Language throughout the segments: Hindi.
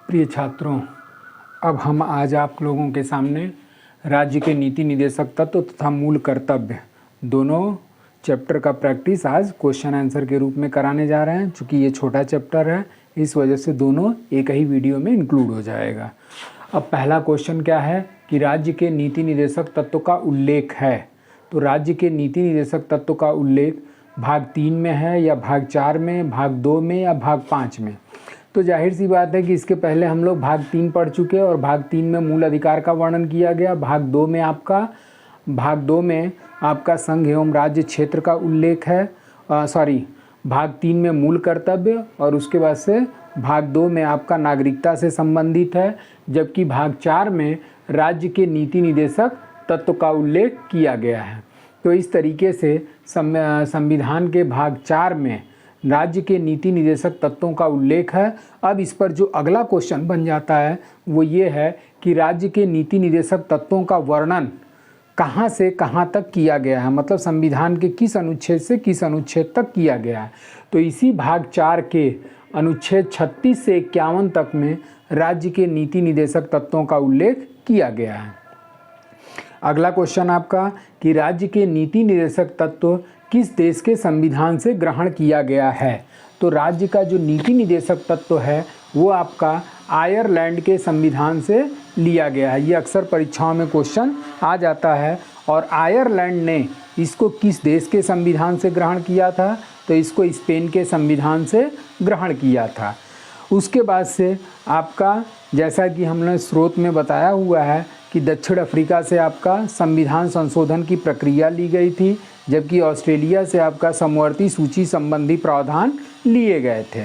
प्रिय छात्रों, अब हम आज आप लोगों के सामने राज्य के नीति निदेशक तत्व तथा मूल कर्तव्य दोनों चैप्टर का प्रैक्टिस आज क्वेश्चन आंसर के रूप में कराने जा रहे हैं। चूँकि ये छोटा चैप्टर है, इस वजह से दोनों एक ही वीडियो में इंक्लूड हो जाएगा। अब पहला क्वेश्चन क्या है कि राज्य के नीति निदेशक तत्व का उल्लेख है। तो राज्य के नीति निदेशक तत्व का उल्लेख भाग 3 में है या भाग 4 में, भाग 2 में या भाग 5 में। तो जाहिर सी बात है कि इसके पहले हम लोग भाग 3 पढ़ चुके हैं और भाग 3 में मूल अधिकार का वर्णन किया गया। भाग 2 में आपका संघ एवं राज्य क्षेत्र का उल्लेख है। भाग 3 में मूल कर्तव्य और उसके बाद से भाग 2 में आपका नागरिकता से संबंधित है, जबकि भाग 4 में राज्य के नीति निदेशक तत्व का उल्लेख किया गया है। तो इस तरीके से संविधान के भाग 4 में राज्य के नीति निदेशक तत्वों का उल्लेख है। अब इस पर जो अगला क्वेश्चन बन जाता है वो ये है कि राज्य के नीति निदेशक तत्वों का वर्णन कहाँ से कहाँ तक किया गया है, मतलब संविधान के किस अनुच्छेद से किस अनुच्छेद तक किया गया है। तो इसी भाग 4 के अनुच्छेद 36 से 51 तक में राज्य के नीति निदेशक तत्वों का उल्लेख किया गया है। अगला क्वेश्चन आपका कि राज्य के नीति निदेशक तत्व किस देश के संविधान से ग्रहण किया गया है। तो राज्य का जो नीति निदेशक तत्व है वो आपका आयरलैंड के संविधान से लिया गया है। ये अक्सर परीक्षाओं में क्वेश्चन आ जाता है। और आयरलैंड ने इसको किस देश के संविधान से ग्रहण किया था, तो इसको स्पेन के संविधान से ग्रहण किया था। उसके बाद से आपका जैसा कि हमने स्रोत में बताया हुआ है कि दक्षिण अफ्रीका से आपका संविधान संशोधन की प्रक्रिया ली गई थी, जबकि ऑस्ट्रेलिया से आपका समवर्ती सूची संबंधी प्रावधान लिए गए थे।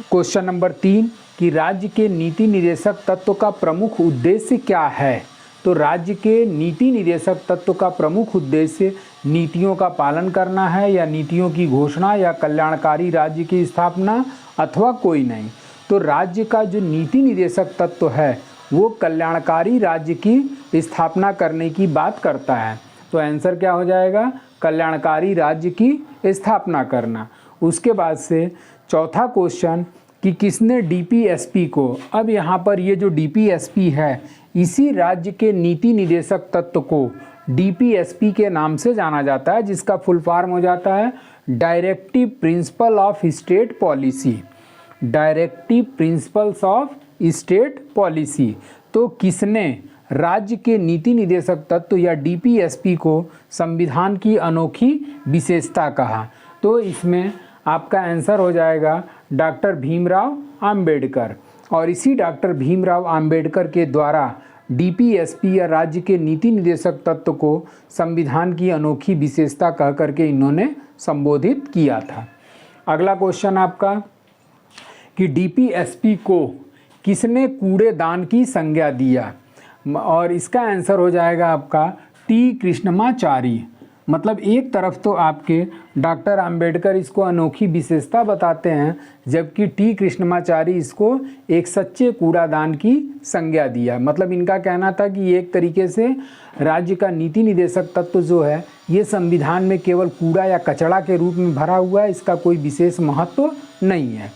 क्वेश्चन नंबर 3 कि राज्य के नीति निदेशक तत्व का प्रमुख उद्देश्य क्या है। तो राज्य के नीति निदेशक तत्व का प्रमुख उद्देश्य नीतियों का पालन करना है या नीतियों की घोषणा या कल्याणकारी राज्य की स्थापना अथवा कोई नहीं। तो राज्य का जो नीति निदेशक तत्व है वो कल्याणकारी राज्य की स्थापना करने की बात करता है। तो आंसर क्या हो जाएगा, कल्याणकारी राज्य की स्थापना करना। उसके बाद से चौथा क्वेश्चन कि किसने डीपीएसपी को, अब यहाँ पर ये जो डीपीएसपी है इसी राज्य के नीति निदेशक तत्व को डीपीएसपी के नाम से जाना जाता है, जिसका फुल फॉर्म हो जाता है directive principle of state policy. Directive principles of state policy. तो किसने राज्य के नीति निदेशक तत्व या डीपीएसपी को संविधान की अनोखी विशेषता कहा। तो इसमें आपका आंसर हो जाएगा डॉक्टर भीमराव अंबेडकर। और इसी डॉक्टर भीमराव अंबेडकर के द्वारा डीपीएसपी या राज्य के नीति निदेशक तत्व को संविधान की अनोखी विशेषता कह करके इन्होंने संबोधित किया था। अगला क्वेश्चन आपका कि डीपीएसपी को किसने कूड़ेदान की संज्ञा दिया, और इसका आंसर हो जाएगा आपका टी कृष्णमाचारी। मतलब एक तरफ तो आपके डॉक्टर अंबेडकर इसको अनोखी विशेषता बताते हैं, जबकि टी कृष्णमाचारी इसको एक सच्चे कूड़ादान की संज्ञा दिया। मतलब इनका कहना था कि एक तरीके से राज्य का नीति निदेशक तत्व जो है ये संविधान में केवल कूड़ा या कचरा के रूप में भरा हुआ है, इसका कोई विशेष महत्व नहीं है।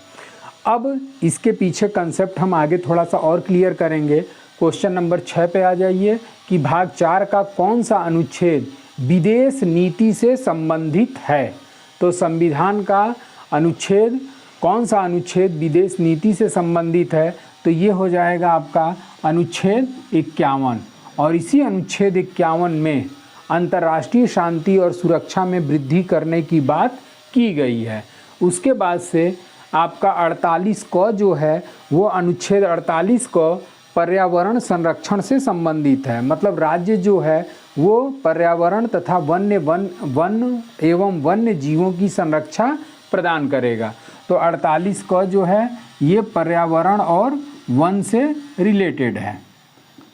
अब इसके पीछे कंसेप्ट हम आगे थोड़ा सा और क्लियर करेंगे। क्वेश्चन नंबर 6 पे आ जाइए कि भाग 4 का कौन सा अनुच्छेद विदेश नीति से संबंधित है। तो संविधान का अनुच्छेद, कौन सा अनुच्छेद विदेश नीति से संबंधित है, तो ये हो जाएगा आपका अनुच्छेद 51। और इसी अनुच्छेद 51 में अंतर्राष्ट्रीय शांति और सुरक्षा में वृद्धि करने की बात की गई है। उसके बाद से आपका 48 क जो है वो अनुच्छेद 48 क पर्यावरण संरक्षण से संबंधित है। मतलब राज्य जो है वो पर्यावरण तथा वन एवं वन्य जीवों की संरक्षा प्रदान करेगा। तो 48 क जो है ये पर्यावरण और वन से रिलेटेड है,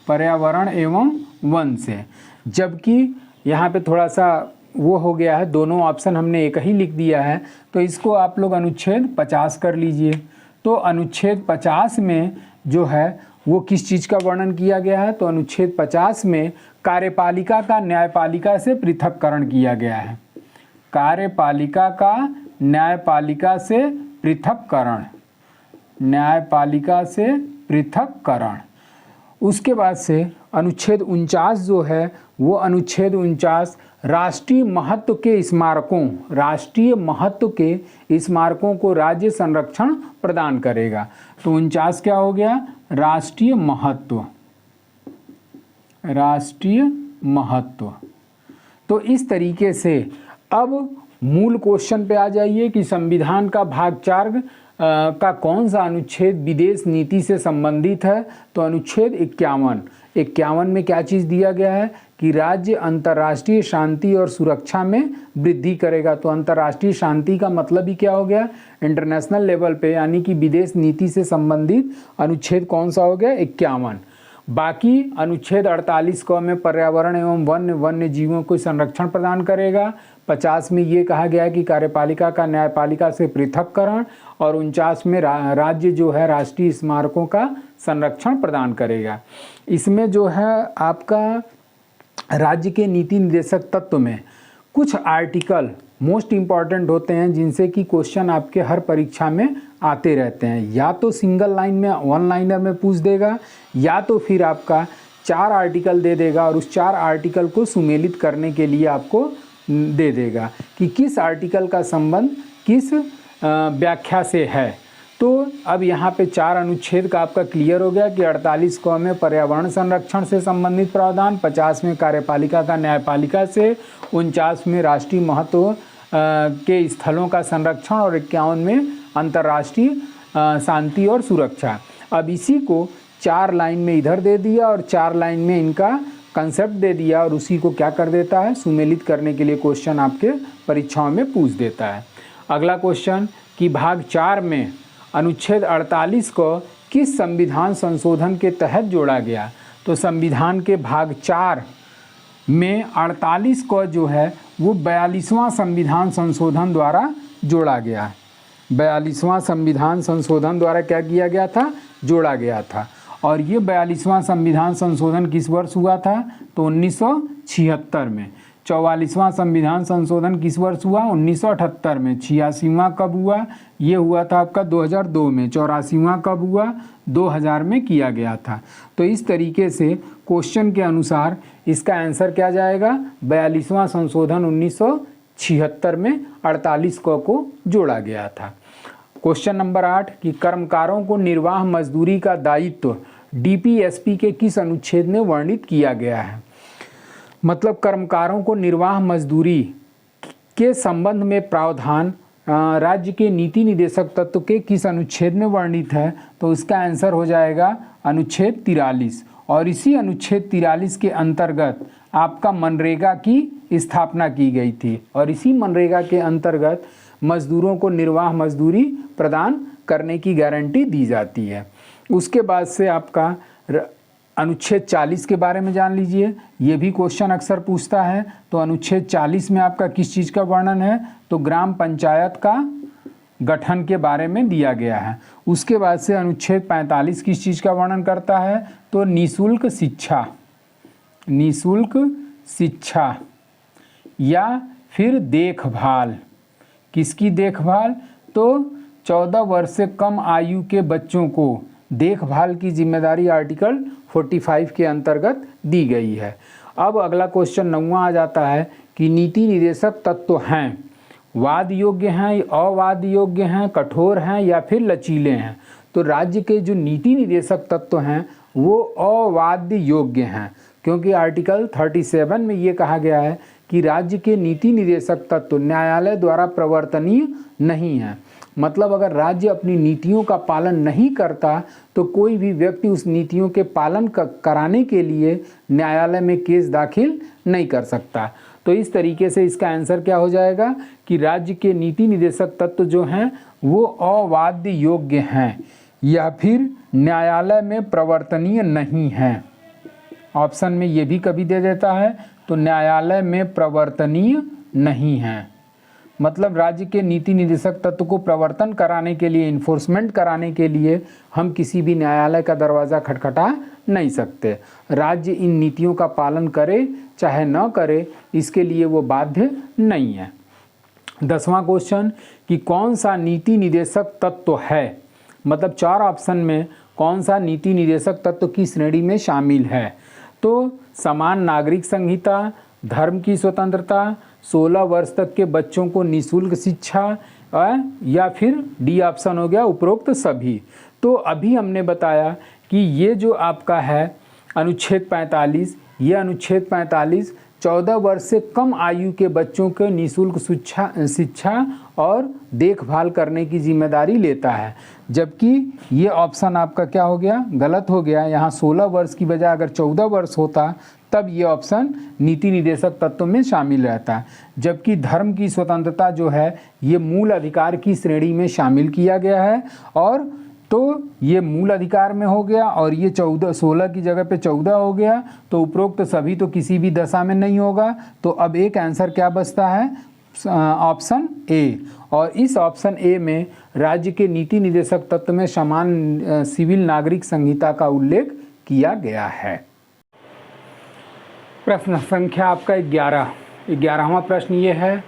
पर्यावरण एवं वन से। जबकि यहाँ पे थोड़ा सा वो हो गया है, दोनों ऑप्शन हमने एक ही लिख दिया है, तो इसको आप लोग अनुच्छेद 50 कर लीजिए। तो अनुच्छेद 50 में जो है वो किस चीज़ का वर्णन किया गया है, तो अनुच्छेद 50 में कार्यपालिका का न्यायपालिका से पृथक्करण किया गया है। कार्यपालिका का न्यायपालिका से पृथक्करण। न्यायपालिका से पृथक्करण। उसके बाद से अनुच्छेद 49 जो है वो अनुच्छेद 49 राष्ट्रीय महत्व के स्मारकों को राज्य संरक्षण प्रदान करेगा। तो 49 क्या हो गया, राष्ट्रीय महत्व। तो इस तरीके से अब मूल क्वेश्चन पे आ जाइए कि संविधान का भाग 4 का कौन सा अनुच्छेद विदेश नीति से संबंधित है। तो अनुच्छेद 51 में क्या चीज़ दिया गया है कि राज्य अंतर्राष्ट्रीय शांति और सुरक्षा में वृद्धि करेगा। तो अंतर्राष्ट्रीय शांति का मतलब ही क्या हो गया, इंटरनेशनल लेवल पे, यानी कि विदेश नीति से संबंधित अनुच्छेद कौन सा हो गया, 51। बाकी अनुच्छेद 48 क में पर्यावरण एवं वन्य जीवों को संरक्षण प्रदान करेगा। 50 में ये कहा गया है कि कार्यपालिका का न्यायपालिका से पृथक्करण, और 49 में राज्य जो है राष्ट्रीय स्मारकों का संरक्षण प्रदान करेगा। इसमें जो है आपका राज्य के नीति निर्देशक तत्व में कुछ आर्टिकल मोस्ट इम्पॉर्टेंट होते हैं जिनसे कि क्वेश्चन आपके हर परीक्षा में आते रहते हैं। या तो सिंगल लाइन में 1 लाइनर में पूछ देगा, या तो फिर आपका 4 आर्टिकल दे देगा और उस 4 आर्टिकल को सुमेलित करने के लिए आपको दे देगा कि किस आर्टिकल का संबंध किस व्याख्या से है। तो अब यहाँ पे 4 अनुच्छेद का आपका क्लियर हो गया कि 48 क में पर्यावरण संरक्षण से संबंधित प्रावधान, 50 में कार्यपालिका का न्यायपालिका से, 49 में राष्ट्रीय महत्व के स्थलों का संरक्षण, और 51 में अंतर्राष्ट्रीय शांति और सुरक्षा। अब इसी को 4 लाइन में इधर दे दिया और 4 लाइन में इनका कंसेप्ट दे दिया, और उसी को क्या कर देता है, सुमेलित करने के लिए क्वेश्चन आपके परीक्षाओं में पूछ देता है। अगला क्वेश्चन कि भाग 4 में अनुच्छेद 48 को किस संविधान संशोधन के तहत जोड़ा गया। तो संविधान के भाग 4 में 48 को जो है वो 42वां संविधान संशोधन द्वारा जोड़ा गया। 42वां संविधान संशोधन द्वारा क्या किया गया था, जोड़ा गया था। और ये 42वां संविधान संशोधन किस वर्ष हुआ था, तो 1976 में। 44वां संविधान संशोधन किस वर्ष हुआ, 1978 में। 86वां कब हुआ, ये हुआ था आपका 2002 में। 84वां कब हुआ, 2000 में किया गया था। तो इस तरीके से क्वेश्चन के अनुसार इसका आंसर क्या जाएगा, 42वां संशोधन 1976 में 48 को जोड़ा गया था। क्वेश्चन नंबर 8 कि कर्मकारों को निर्वाह मजदूरी का दायित्व डीपीएसपी के किस अनुच्छेद में वर्णित किया गया है। मतलब कर्मकारों को निर्वाह मजदूरी के संबंध में प्रावधान राज्य के नीति निदेशक तत्व के किस अनुच्छेद में वर्णित है। तो उसका आंसर हो जाएगा अनुच्छेद 43। और इसी अनुच्छेद 43 के अंतर्गत आपका मनरेगा की स्थापना की गई थी, और इसी मनरेगा के अंतर्गत मजदूरों को निर्वाह मजदूरी प्रदान करने की गारंटी दी जाती है। उसके बाद से आपका अनुच्छेद 40 के बारे में जान लीजिए, ये भी क्वेश्चन अक्सर पूछता है। तो अनुच्छेद 40 में आपका किस चीज़ का वर्णन है, तो ग्राम पंचायत का गठन के बारे में दिया गया है। उसके बाद से अनुच्छेद 45 किस चीज़ का वर्णन करता है, तो निःशुल्क शिक्षा या फिर देखभाल। किसकी देखभाल, तो 14 वर्ष से कम आयु के बच्चों को देखभाल की जिम्मेदारी आर्टिकल 45 के अंतर्गत दी गई है। अब अगला क्वेश्चन 9वां आ जाता है कि नीति निदेशक तत्व हैं, वाद योग्य हैं, अवाद योग्य हैं, कठोर हैं या फिर लचीले हैं। तो राज्य के जो नीति निदेशक तत्व हैं वो अवाद योग्य हैं, क्योंकि आर्टिकल 37 में ये कहा गया है कि राज्य के नीति निदेशक तत्व न्यायालय द्वारा प्रवर्तनीय नहीं है। मतलब अगर राज्य अपनी नीतियों का पालन नहीं करता तो कोई भी व्यक्ति उस नीतियों के पालन कराने के लिए न्यायालय में केस दाखिल नहीं कर सकता। तो इस तरीके से इसका आंसर क्या हो जाएगा कि राज्य के नीति निदेशक तत्व जो हैं वो अवाद्य योग्य हैं या फिर न्यायालय में प्रवर्तनीय नहीं हैं। ऑप्शन में ये भी कभी दे देता है, तो न्यायालय में प्रवर्तनीय नहीं है। मतलब राज्य के नीति निदेशक तत्व को प्रवर्तन कराने के लिए, इन्फोर्समेंट कराने के लिए हम किसी भी न्यायालय का दरवाज़ा खटखटा नहीं सकते। राज्य इन नीतियों का पालन करे चाहे न करे, इसके लिए वो बाध्य नहीं है। 10वां क्वेश्चन कि कौन सा नीति निदेशक तत्व है मतलब 4 ऑप्शन में कौन सा नीति निर्देशक तत्व की श्रेणी में शामिल है? तो समान नागरिक संहिता, धर्म की स्वतंत्रता, 16 वर्ष तक के बच्चों को निःशुल्क शिक्षा, या फिर डी ऑप्शन हो गया उपरोक्त सभी। तो अभी हमने बताया कि ये जो आपका है अनुच्छेद 45, ये अनुच्छेद 45 14 वर्ष से कम आयु के बच्चों को निःशुल्क शिक्षा और देखभाल करने की जिम्मेदारी लेता है, जबकि ये ऑप्शन आपका क्या हो गया, गलत हो गया। यहाँ 16 वर्ष की बजाय अगर 14 वर्ष होता तब ये ऑप्शन नीति निर्देशक तत्व में शामिल रहता है। जबकि धर्म की स्वतंत्रता जो है ये मूल अधिकार की श्रेणी में शामिल किया गया है, और तो ये मूल अधिकार में हो गया, और ये 16 की जगह पे 14 हो गया, तो उपरोक्त सभी तो किसी भी दशा में नहीं होगा। तो अब एक आंसर क्या बचता है, ऑप्शन ए। और इस ऑप्शन ए में राज्य के नीति निर्देशक तत्व में समान सिविल नागरिक संहिता का उल्लेख किया गया है। प्रश्न संख्या आपका 11वां प्रश्न ये है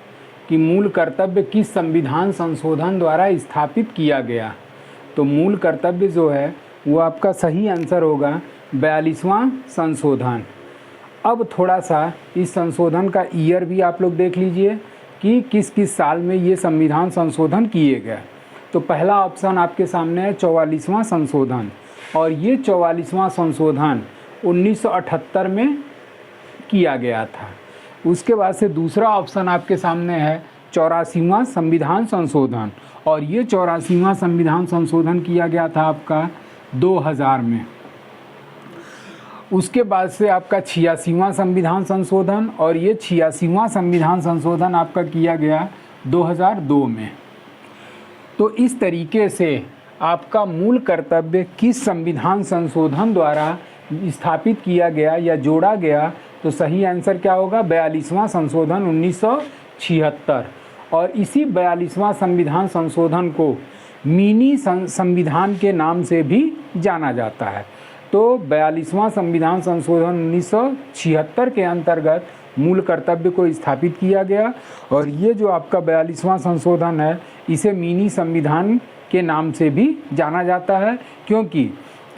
कि मूल कर्तव्य किस संविधान संशोधन द्वारा स्थापित किया गया? तो मूल कर्तव्य जो है वो आपका सही आंसर होगा 42वां संशोधन। अब थोड़ा सा इस संशोधन का ईयर भी आप लोग देख लीजिए कि किस किस साल में ये संविधान संशोधन किए गए। तो पहला ऑप्शन आपके सामने है 44वां संशोधन, और ये 44वां संशोधन 1978 में किया गया था। उसके बाद से दूसरा ऑप्शन आपके सामने है 84वां संविधान संशोधन, और ये 84वां संविधान संशोधन किया गया था आपका 2000 में। उसके बाद से आपका 86वां संविधान संशोधन, और ये 86वां संविधान संशोधन आपका किया गया 2002 में। तो इस तरीके से आपका मूल कर्तव्य किस संविधान संशोधन द्वारा स्थापित किया गया या जोड़ा गया, तो सही आंसर क्या होगा 42वां संशोधन 1976। और इसी 42वां संविधान संशोधन को मिनी संविधान के नाम से भी जाना जाता है। तो 42वां संविधान संशोधन 1976 के अंतर्गत मूल कर्तव्य को स्थापित किया गया, और ये जो आपका 42वां संशोधन है इसे मिनी संविधान के नाम से भी जाना जाता है, क्योंकि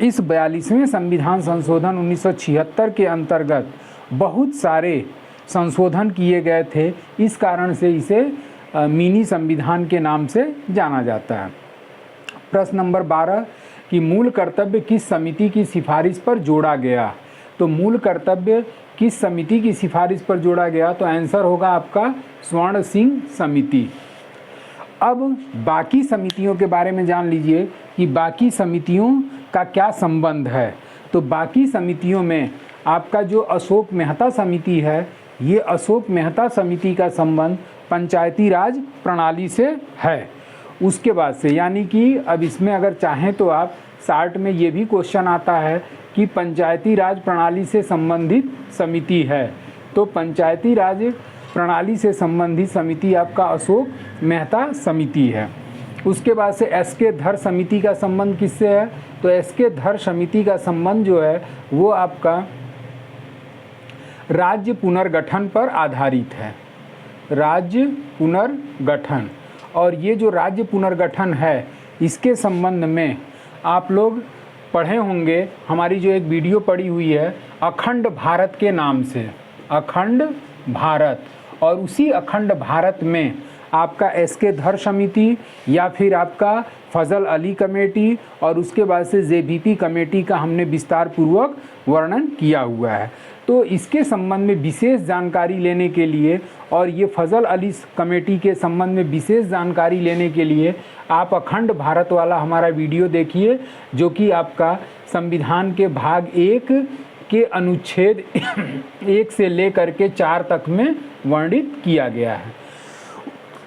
इस 42वें संविधान संशोधन 1976 के अंतर्गत बहुत सारे संशोधन किए गए थे, इस कारण से इसे मिनी संविधान के नाम से जाना जाता है। प्रश्न नंबर 12 कि मूल कर्तव्य किस समिति की सिफारिश पर जोड़ा गया? तो मूल कर्तव्य किस समिति की सिफारिश पर जोड़ा गया, तो आंसर होगा आपका स्वर्ण सिंह समिति। अब बाकी समितियों के बारे में जान लीजिए कि बाकी समितियों का क्या संबंध है। तो बाकी समितियों में आपका जो अशोक मेहता समिति है, ये अशोक मेहता समिति का संबंध पंचायती राज प्रणाली से है। उसके बाद से यानी कि अब इसमें अगर चाहें तो आप शार्ट में ये भी क्वेश्चन आता है कि पंचायती राज प्रणाली से संबंधित समिति है, तो पंचायती राज प्रणाली से संबंधित समिति आपका अशोक मेहता समिति है। उसके बाद से एस.के. धर समिति का संबंध किससे है? तो एस.के. धर समिति का संबंध जो है वो आपका राज्य पुनर्गठन पर आधारित है, राज्य पुनर्गठन। और ये जो राज्य पुनर्गठन है इसके संबंध में आप लोग पढ़े होंगे, हमारी जो एक वीडियो पड़ी हुई है अखंड भारत के नाम से, अखंड भारत। और उसी अखंड भारत में आपका एस.के. धर समिति या फिर आपका फजल अली कमेटी और उसके बाद से जे.बी.पी. कमेटी का हमने विस्तार पूर्वक वर्णन किया हुआ है। तो इसके संबंध में विशेष जानकारी लेने के लिए और ये फजल अली कमेटी के संबंध में विशेष जानकारी लेने के लिए आप अखंड भारत वाला हमारा वीडियो देखिए, जो कि आपका संविधान के भाग 1 के अनुच्छेद 1 से लेकर के 4 तक में वर्णित किया गया है।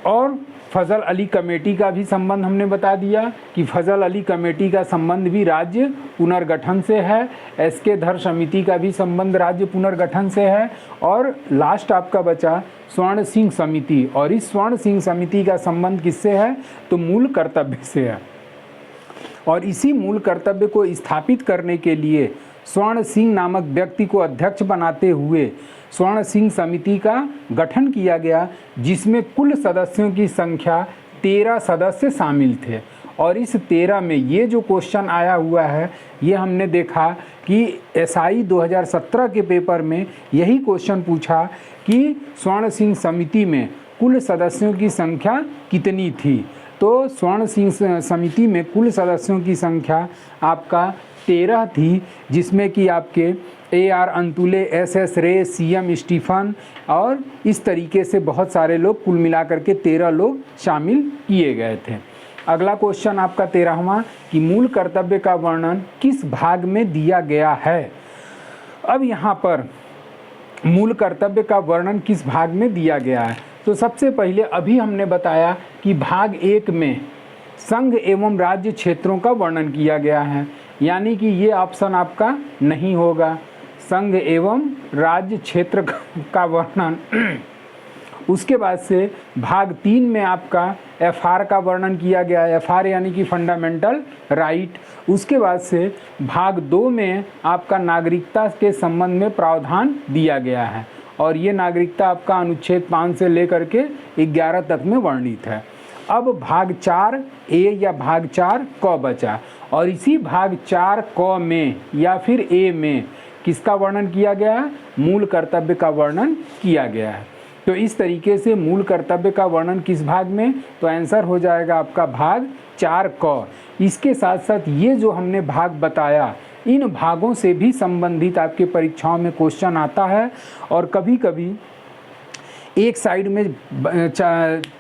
और फजल अली कमेटी का भी संबंध हमने बता दिया कि फजल अली कमेटी का संबंध भी राज्य पुनर्गठन से है, एस.के. धर समिति का भी संबंध राज्य पुनर्गठन से है, और लास्ट आपका बचा स्वर्ण सिंह समिति। और इस स्वर्ण सिंह समिति का संबंध किससे है? तो मूल कर्तव्य से है। और इसी मूल कर्तव्य को स्थापित करने के लिए स्वर्ण सिंह नामक व्यक्ति को अध्यक्ष बनाते हुए स्वर्ण सिंह समिति का गठन किया गया, जिसमें कुल सदस्यों की संख्या 13 सदस्य शामिल थे। और इस 13 में ये जो क्वेश्चन आया हुआ है, ये हमने देखा कि एसआई 2017 के पेपर में यही क्वेश्चन पूछा कि स्वर्ण सिंह समिति में कुल सदस्यों की संख्या कितनी थी। तो स्वर्ण सिंह समिति में कुल सदस्यों की संख्या आपका 13 थी, जिसमें कि आपके AR अंतुले, SS रे, CM स्टीफन और इस तरीके से बहुत सारे लोग, कुल मिलाकर के 13 लोग शामिल किए गए थे। अगला क्वेश्चन आपका 13वां कि मूल कर्तव्य का वर्णन किस भाग में दिया गया है। अब यहाँ पर मूल कर्तव्य का वर्णन किस भाग में दिया गया है, तो सबसे पहले अभी हमने बताया कि भाग 1 में संघ एवं राज्य क्षेत्रों का वर्णन किया गया है, यानी कि ये ऑप्शन आपका नहीं होगा, संघ एवं राज्य क्षेत्र का वर्णन। उसके बाद से भाग 3 में आपका FR का वर्णन किया गया है, FR यानी कि फंडामेंटल राइट। उसके बाद से भाग 2 में आपका नागरिकता के संबंध में प्रावधान दिया गया है, और ये नागरिकता आपका अनुच्छेद 5 से लेकर के 11 तक में वर्णित है। अब भाग 4 A या भाग 4 क बचा, और इसी भाग 4 क में या फिर A में किसका वर्णन किया गया है, मूल कर्तव्य का वर्णन किया गया है। तो इस तरीके से मूल कर्तव्य का वर्णन किस भाग में, तो आंसर हो जाएगा आपका भाग 4 क। इसके साथ साथ ये जो हमने भाग बताया, इन भागों से भी संबंधित आपके परीक्षाओं में क्वेश्चन आता है, और कभी कभी एक साइड में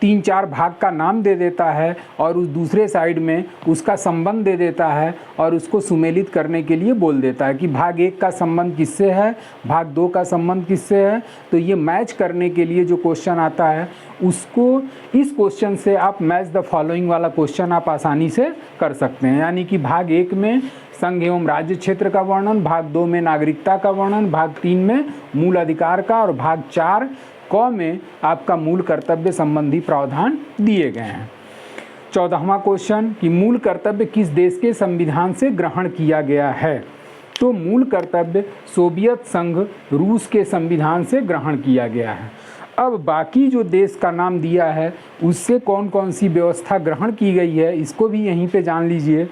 3-4 भाग का नाम दे देता है और उस दूसरे साइड में उसका संबंध दे देता है और उसको सुमेलित करने के लिए बोल देता है कि भाग 1 का संबंध किससे है, भाग 2 का संबंध किससे है। तो ये मैच करने के लिए जो क्वेश्चन आता है, उसको इस क्वेश्चन से आप मैच द फॉलोइंग वाला क्वेश्चन आप आसानी से कर सकते हैं। यानी कि भाग 1 में संघ एवं राज्य क्षेत्र का वर्णन, भाग 2 में नागरिकता का वर्णन, भाग 3 में मूल अधिकार का, और भाग 4 क में आपका मूल कर्तव्य संबंधी प्रावधान दिए गए हैं। 14वां क्वेश्चन कि मूल कर्तव्य किस देश के संविधान से ग्रहण किया गया है। तो मूल कर्तव्य सोवियत संघ रूस के संविधान से ग्रहण किया गया है। अब बाकी जो देश का नाम दिया है उससे कौन कौन सी व्यवस्था ग्रहण की गई है, इसको भी यहीं पे जान लीजिए।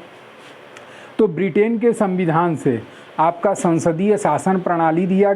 तो ब्रिटेन के संविधान से आपका संसदीय शासन प्रणाली लिया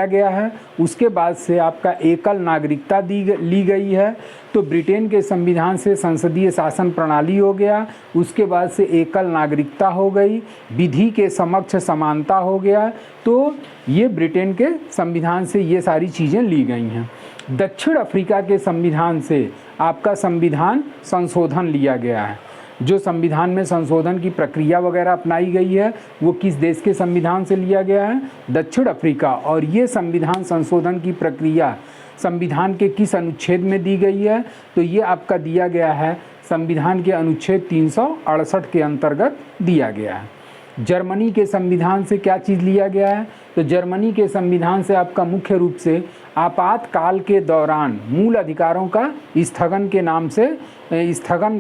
गया है। उसके बाद से आपका एकल नागरिकता ली गई है। तो ब्रिटेन के संविधान से संसदीय शासन प्रणाली हो गया, उसके बाद से एकल नागरिकता हो गई, विधि के समक्ष समानता हो गया। तो ये ब्रिटेन के संविधान से ये सारी चीज़ें ली गई हैं। दक्षिण अफ्रीका के संविधान से आपका संविधान संशोधन लिया गया है। जो संविधान में संशोधन की प्रक्रिया वगैरह अपनाई गई है वो किस देश के संविधान से लिया गया है, दक्षिण अफ्रीका। और ये संविधान संशोधन की प्रक्रिया संविधान के किस अनुच्छेद में दी गई है, तो ये आपका दिया गया है संविधान के अनुच्छेद 368 के अंतर्गत दिया गया है। जर्मनी के संविधान से क्या चीज़ लिया गया है, तो जर्मनी के संविधान से आपका मुख्य रूप से आपातकाल के दौरान मूल अधिकारों का स्थगन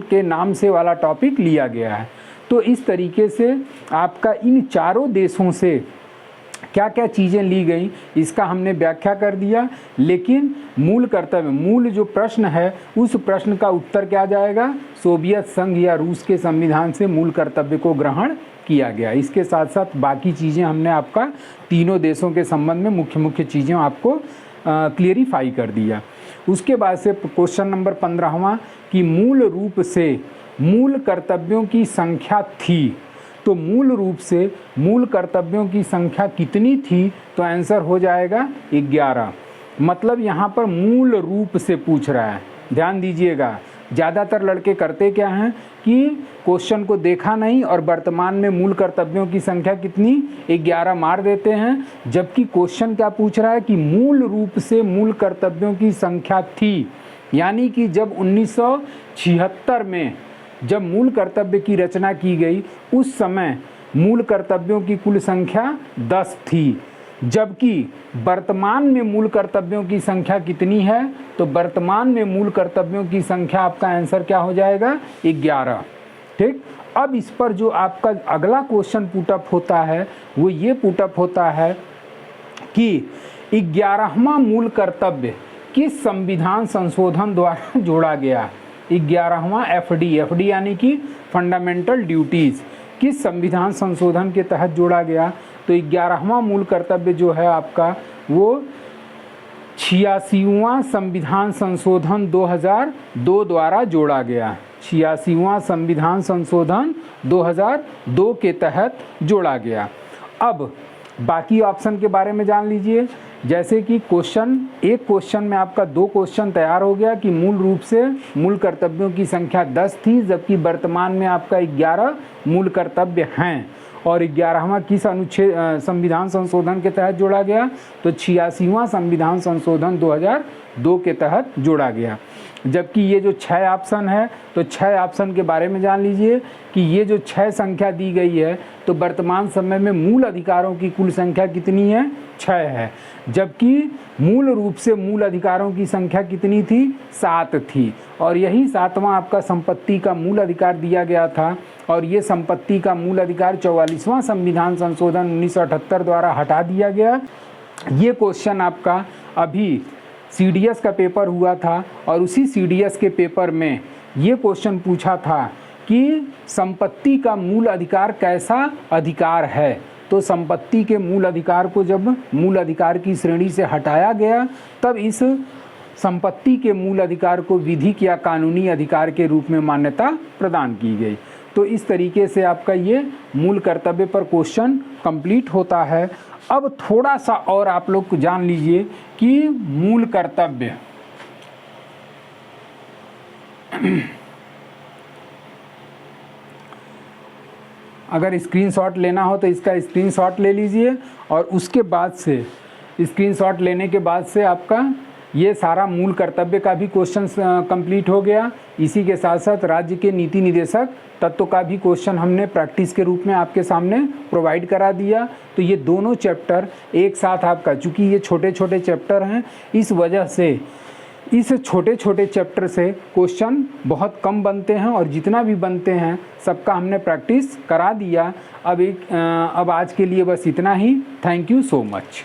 के नाम से वाला टॉपिक लिया गया है। तो इस तरीके से आपका इन चारों देशों से क्या क्या चीज़ें ली गई इसका हमने व्याख्या कर दिया। लेकिन मूल कर्तव्य, मूल जो प्रश्न है उस प्रश्न का उत्तर क्या जाएगा, सोवियत संघ या रूस के संविधान से मूल कर्तव्य को ग्रहण किया गया। इसके साथ साथ बाकी चीज़ें हमने आपका तीनों देशों के संबंध में मुख्य मुख्य चीज़ें आपको क्लियरिफाई कर दिया। उसके बाद से क्वेश्चन नंबर 15वां कि मूल रूप से मूल कर्तव्यों की संख्या थी। तो मूल रूप से मूल कर्तव्यों की संख्या कितनी थी, तो आंसर हो जाएगा 11। मतलब यहाँ पर मूल रूप से पूछ रहा है, ध्यान दीजिएगा। ज़्यादातर लड़के करते क्या हैं कि क्वेश्चन को देखा नहीं और वर्तमान में मूल कर्तव्यों की संख्या कितनी 11 मार देते हैं, जबकि क्वेश्चन क्या पूछ रहा है कि मूल रूप से मूल कर्तव्यों की संख्या थी। यानी कि जब 1976 में जब मूल कर्तव्य की रचना की गई उस समय मूल कर्तव्यों की कुल संख्या 10 थी, जबकि वर्तमान में मूल कर्तव्यों की संख्या कितनी है, तो वर्तमान में मूल कर्तव्यों की संख्या आपका आंसर क्या हो जाएगा 11। ठीक। अब इस पर जो आपका अगला क्वेश्चन पुटअप होता है वो ये पुटअप होता है कि 11वां मूल कर्तव्य किस संविधान संशोधन द्वारा जोड़ा गया। 11वां एफडी, एफडी यानी कि फंडामेंटल ड्यूटीज़ किस संविधान संशोधन के तहत जोड़ा गया? तो 11वां मूल कर्तव्य जो है आपका वो 86वां संविधान संशोधन 2002 द्वारा जोड़ा गया। 86वां संविधान संशोधन 2002 के तहत जोड़ा गया। अब बाकी ऑप्शन के बारे में जान लीजिए। जैसे कि एक क्वेश्चन में आपका 2 क्वेश्चन तैयार हो गया कि मूल रूप से मूल कर्तव्यों की संख्या 10 थी, जबकि वर्तमान में आपका 11 मूल कर्तव्य हैं। और 11वां किस अनुच्छेद संविधान संशोधन के तहत जोड़ा गया? तो 86वां संविधान संशोधन 2002 के तहत जोड़ा गया। जबकि ये जो 6 ऑप्शन है, तो 6 ऑप्शन के बारे में जान लीजिए कि ये जो 6 संख्या दी गई है, तो वर्तमान समय में मूल अधिकारों की कुल संख्या कितनी है? 6 है। जबकि मूल रूप से मूल अधिकारों की संख्या कितनी थी? 7 थी। और यही 7वां आपका संपत्ति का मूल अधिकार दिया गया था। और ये संपत्ति का मूल अधिकार 44वां संविधान संशोधन 1978 द्वारा हटा दिया गया। ये क्वेश्चन आपका अभी CDS का पेपर हुआ था और उसी CDS के पेपर में ये क्वेश्चन पूछा था कि संपत्ति का मूल अधिकार कैसा अधिकार है। तो संपत्ति के मूल अधिकार को जब मूल अधिकार की श्रेणी से हटाया गया, तब इस संपत्ति के मूल अधिकार को विधिक या कानूनी अधिकार के रूप में मान्यता प्रदान की गई। तो इस तरीके से आपका ये मूल कर्तव्य पर क्वेश्चन कंप्लीट होता है। अब थोड़ा सा और आप लोग को जान लीजिए कि मूल कर्तव्य अगर स्क्रीनशॉट लेना हो तो इसका स्क्रीनशॉट ले लीजिए। और उसके बाद से स्क्रीनशॉट लेने के बाद से आपका ये सारा मूल कर्तव्य का भी क्वेश्चन कंप्लीट हो गया। इसी के साथ साथ राज्य के नीति निदेशक तत्व का भी क्वेश्चन हमने प्रैक्टिस के रूप में आपके सामने प्रोवाइड करा दिया। तो ये दोनों चैप्टर एक साथ आपका, चूँकि ये छोटे छोटे चैप्टर हैं, इस वजह से इस छोटे छोटे चैप्टर से क्वेश्चन बहुत कम बनते हैं और जितना भी बनते हैं सबका हमने प्रैक्टिस करा दिया। अब आज के लिए बस इतना ही। Thank you so much.